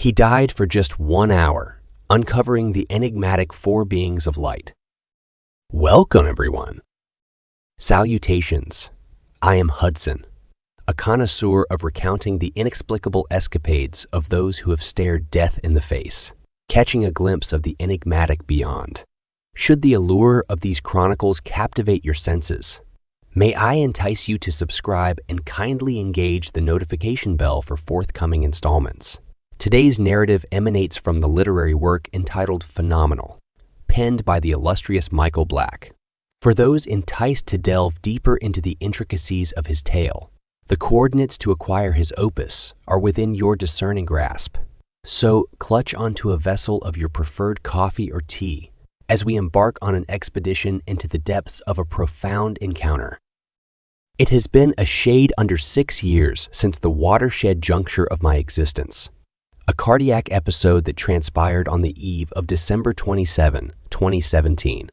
He died for just 1 hour, uncovering the enigmatic four beings of light. Welcome, everyone. Salutations. I am Hudson, a connoisseur of recounting the inexplicable escapades of those who have stared death in the face, catching a glimpse of the enigmatic beyond. Should the allure of these chronicles captivate your senses, may I entice you to subscribe and kindly engage the notification bell for forthcoming installments. Today's narrative emanates from the literary work entitled Phenomenal, penned by the illustrious Michael Black. For those enticed to delve deeper into the intricacies of his tale, the coordinates to acquire his opus are within your discerning grasp. So clutch onto a vessel of your preferred coffee or tea as we embark on an expedition into the depths of a profound encounter. It has been a shade under 6 years since the watershed juncture of my existence, a cardiac episode that transpired on the eve of December 27, 2017.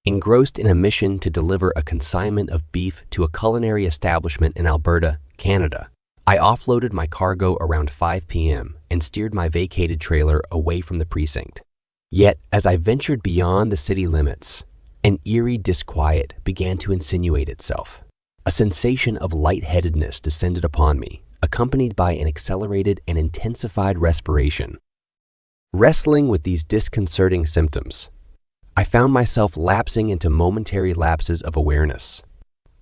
Engrossed in a mission to deliver a consignment of beef to a culinary establishment in Alberta, Canada, I offloaded my cargo around 5 p.m. and steered my vacated trailer away from the precinct. Yet, as I ventured beyond the city limits, an eerie disquiet began to insinuate itself. A sensation of lightheadedness descended upon me, accompanied by an accelerated and intensified respiration. Wrestling with these disconcerting symptoms, I found myself lapsing into momentary lapses of awareness,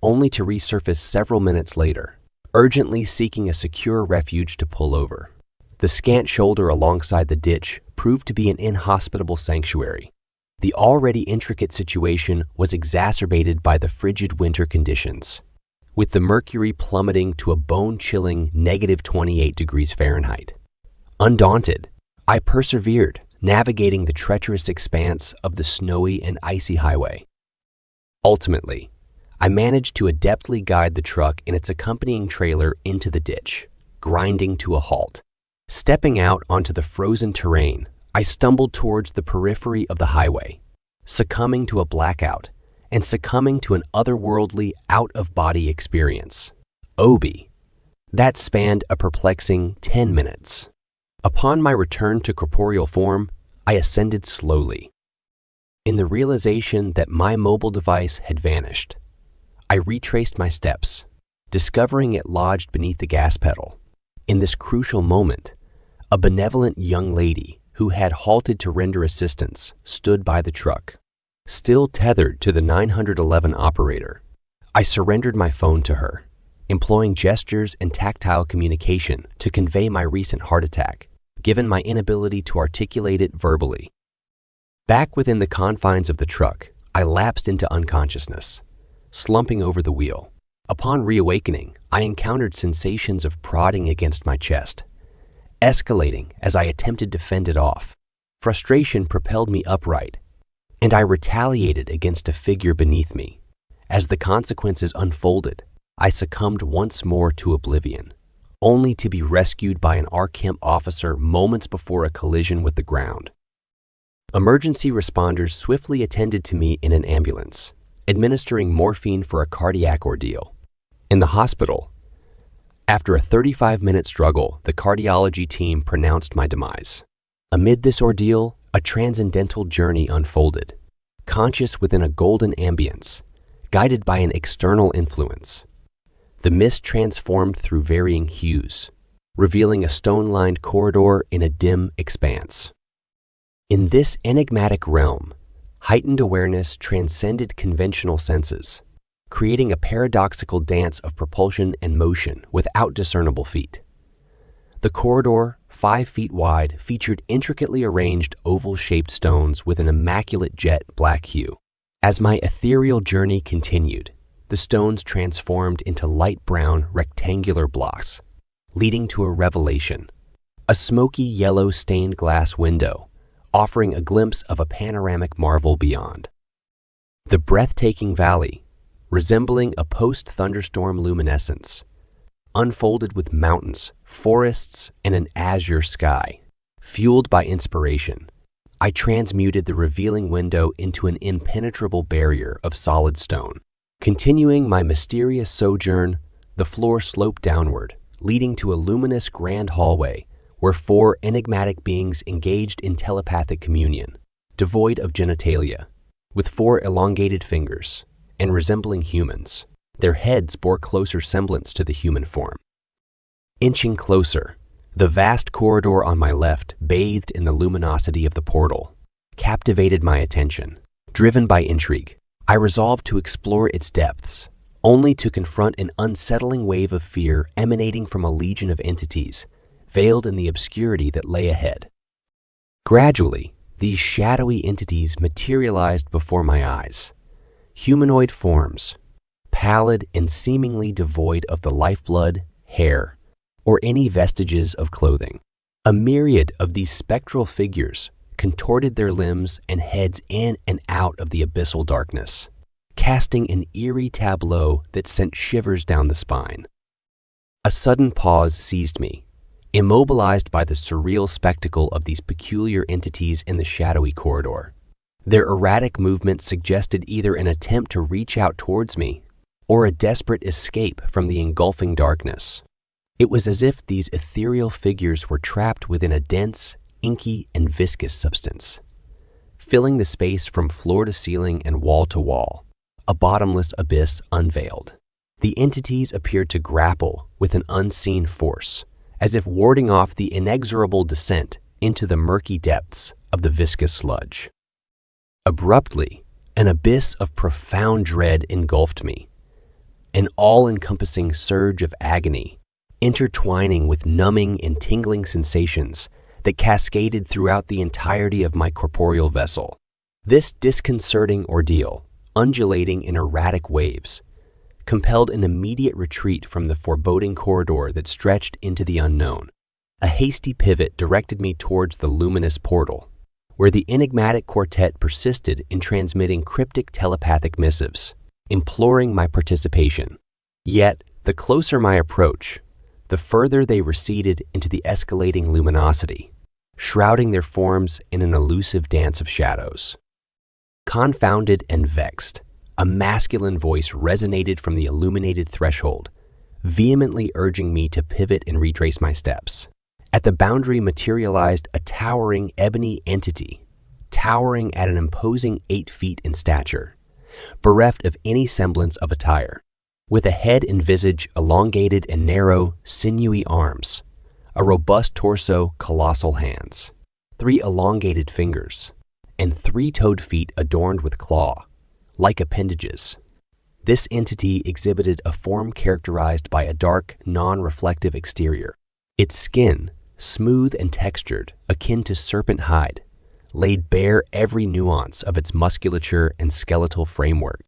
only to resurface several minutes later, urgently seeking a secure refuge to pull over. The scant shoulder alongside the ditch proved to be an inhospitable sanctuary. The already intricate situation was exacerbated by the frigid winter conditions, with the mercury plummeting to a bone-chilling -28 degrees Fahrenheit. Undaunted, I persevered, navigating the treacherous expanse of the snowy and icy highway. Ultimately, I managed to adeptly guide the truck and its accompanying trailer into the ditch, grinding to a halt. Stepping out onto the frozen terrain, I stumbled towards the periphery of the highway, succumbing to a blackout and succumbing to an otherworldly, out-of-body experience. Obi. That spanned a perplexing 10 minutes. Upon my return to corporeal form, I ascended slowly. In the realization that my mobile device had vanished, I retraced my steps, discovering it lodged beneath the gas pedal. In this crucial moment, a benevolent young lady who had halted to render assistance stood by the truck. Still tethered to the 911 operator, I surrendered my phone to her, employing gestures and tactile communication to convey my recent heart attack, given my inability to articulate it verbally. Back within the confines of the truck, I lapsed into unconsciousness, slumping over the wheel. Upon reawakening, I encountered sensations of prodding against my chest, escalating as I attempted to fend it off. Frustration propelled me upright, and I retaliated against a figure beneath me. As the consequences unfolded, I succumbed once more to oblivion, only to be rescued by an RCAMP officer moments before a collision with the ground. Emergency responders swiftly attended to me in an ambulance, administering morphine for a cardiac ordeal. In the hospital, after a 35-minute struggle, the cardiology team pronounced my demise. Amid this ordeal, a transcendental journey unfolded, conscious within a golden ambience, guided by an external influence. The mist transformed through varying hues, revealing a stone-lined corridor in a dim expanse. In this enigmatic realm, heightened awareness transcended conventional senses, creating a paradoxical dance of propulsion and motion without discernible feet. The corridor, 5 feet wide, featured intricately arranged oval-shaped stones with an immaculate jet black hue. As my ethereal journey continued, the stones transformed into light brown rectangular blocks, leading to a revelation: a smoky yellow stained glass window, offering a glimpse of a panoramic marvel beyond. The breathtaking valley, resembling a post-thunderstorm luminescence, unfolded with mountains, forests, and an azure sky. Fueled by inspiration, I transmuted the revealing window into an impenetrable barrier of solid stone. Continuing my mysterious sojourn, the floor sloped downward, leading to a luminous grand hallway where four enigmatic beings engaged in telepathic communion, devoid of genitalia, with four elongated fingers, and resembling humans. Their heads bore closer semblance to the human form. Inching closer, the vast corridor on my left, bathed in the luminosity of the portal, captivated my attention. Driven by intrigue, I resolved to explore its depths, only to confront an unsettling wave of fear emanating from a legion of entities, veiled in the obscurity that lay ahead. Gradually, these shadowy entities materialized before my eyes. Humanoid forms, pallid and seemingly devoid of the lifeblood, hair, or any vestiges of clothing. A myriad of these spectral figures contorted their limbs and heads in and out of the abyssal darkness, casting an eerie tableau that sent shivers down the spine. A sudden pause seized me, immobilized by the surreal spectacle of these peculiar entities in the shadowy corridor. Their erratic movements suggested either an attempt to reach out towards me or a desperate escape from the engulfing darkness. It was as if these ethereal figures were trapped within a dense, inky, and viscous substance, filling the space from floor to ceiling and wall to wall, a bottomless abyss unveiled. The entities appeared to grapple with an unseen force, as if warding off the inexorable descent into the murky depths of the viscous sludge. Abruptly, an abyss of profound dread engulfed me, an all-encompassing surge of agony, intertwining with numbing and tingling sensations that cascaded throughout the entirety of my corporeal vessel. This disconcerting ordeal, undulating in erratic waves, compelled an immediate retreat from the foreboding corridor that stretched into the unknown. A hasty pivot directed me towards the luminous portal, where the enigmatic quartet persisted in transmitting cryptic telepathic missives, imploring my participation. Yet, the closer my approach, the further they receded into the escalating luminosity, shrouding their forms in an elusive dance of shadows. Confounded and vexed, a masculine voice resonated from the illuminated threshold, vehemently urging me to pivot and retrace my steps. At the boundary materialized a towering ebony entity, towering at an imposing 8 feet in stature, bereft of any semblance of attire. With a head and visage elongated and narrow, sinewy arms, a robust torso, colossal hands, 3 elongated fingers, and 3-toed feet adorned with claw, like appendages. This entity exhibited a form characterized by a dark, non-reflective exterior. Its skin, smooth and textured, akin to serpent hide, laid bare every nuance of its musculature and skeletal framework.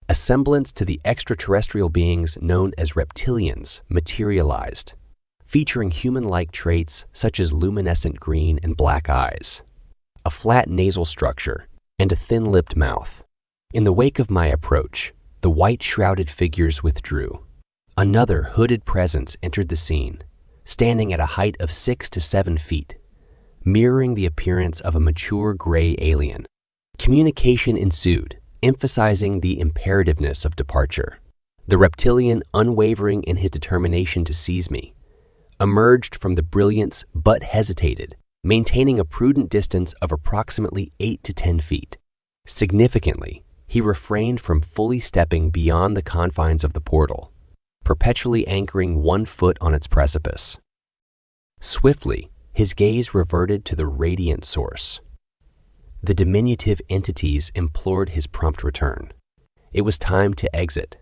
A semblance to the extraterrestrial beings known as reptilians materialized, featuring human-like traits such as luminescent green and black eyes, a flat nasal structure, and a thin-lipped mouth. In the wake of my approach, the white-shrouded figures withdrew. Another hooded presence entered the scene, standing at a height of 6 to 7 feet, mirroring the appearance of a mature gray alien. Communication ensued, emphasizing the imperativeness of departure. The reptilian, unwavering in his determination to seize me, emerged from the brilliance but hesitated, maintaining a prudent distance of approximately 8 to 10 feet. Significantly, he refrained from fully stepping beyond the confines of the portal, perpetually anchoring 1 foot on its precipice. Swiftly, his gaze reverted to the radiant source. The diminutive entities implored his prompt return. It was time to exit.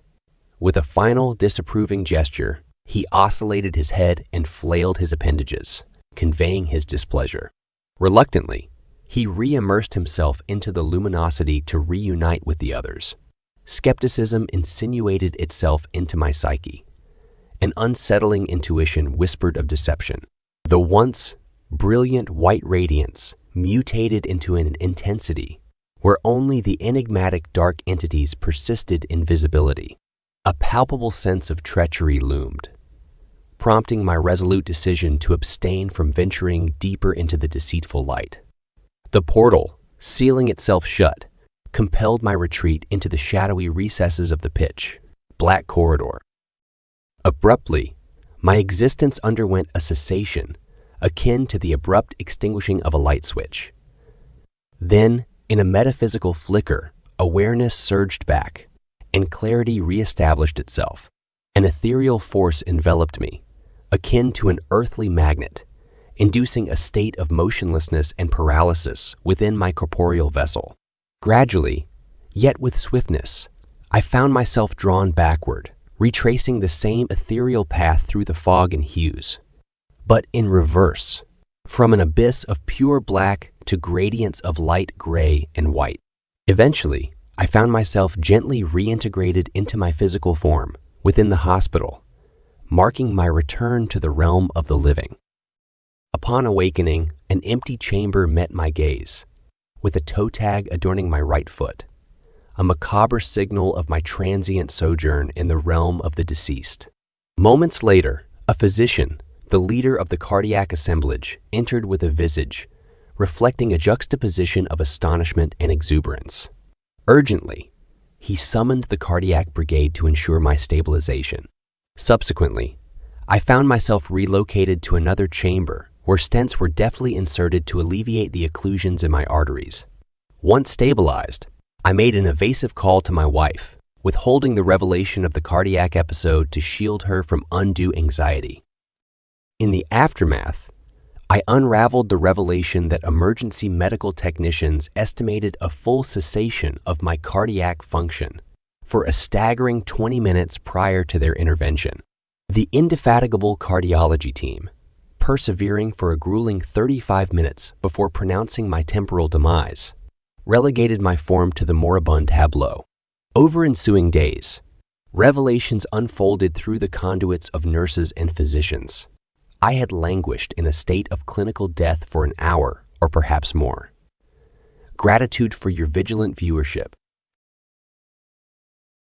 With a final disapproving gesture, he oscillated his head and flailed his appendages, conveying his displeasure. Reluctantly, he re-immersed himself into the luminosity to reunite with the others. Skepticism insinuated itself into my psyche. An unsettling intuition whispered of deception. The once brilliant white radiance mutated into an intensity where only the enigmatic dark entities persisted in visibility. A palpable sense of treachery loomed, prompting my resolute decision to abstain from venturing deeper into the deceitful light. The portal, sealing itself shut, compelled my retreat into the shadowy recesses of the pitch black corridor. Abruptly, my existence underwent a cessation, akin to the abrupt extinguishing of a light switch. Then, in a metaphysical flicker, awareness surged back, and clarity reestablished itself. An ethereal force enveloped me, akin to an earthly magnet, inducing a state of motionlessness and paralysis within my corporeal vessel. Gradually, yet with swiftness, I found myself drawn backward, retracing the same ethereal path through the fog and hues, but in reverse, from an abyss of pure black to gradients of light gray and white. Eventually, I found myself gently reintegrated into my physical form within the hospital, marking my return to the realm of the living. Upon awakening, an empty chamber met my gaze, with a toe tag adorning my right foot, a macabre signal of my transient sojourn in the realm of the deceased. Moments later, a physician, the leader of the cardiac assemblage, entered with a visage reflecting a juxtaposition of astonishment and exuberance. Urgently, he summoned the cardiac brigade to ensure my stabilization. Subsequently, I found myself relocated to another chamber where stents were deftly inserted to alleviate the occlusions in my arteries. Once stabilized, I made an evasive call to my wife, withholding the revelation of the cardiac episode to shield her from undue anxiety. In the aftermath, I unraveled the revelation that emergency medical technicians estimated a full cessation of my cardiac function for a staggering 20 minutes prior to their intervention. The indefatigable cardiology team, persevering for a grueling 35 minutes before pronouncing my temporal demise, relegated my form to the moribund tableau. Over ensuing days, revelations unfolded through the conduits of nurses and physicians. I had languished in a state of clinical death for an hour or perhaps more. Gratitude for your vigilant viewership.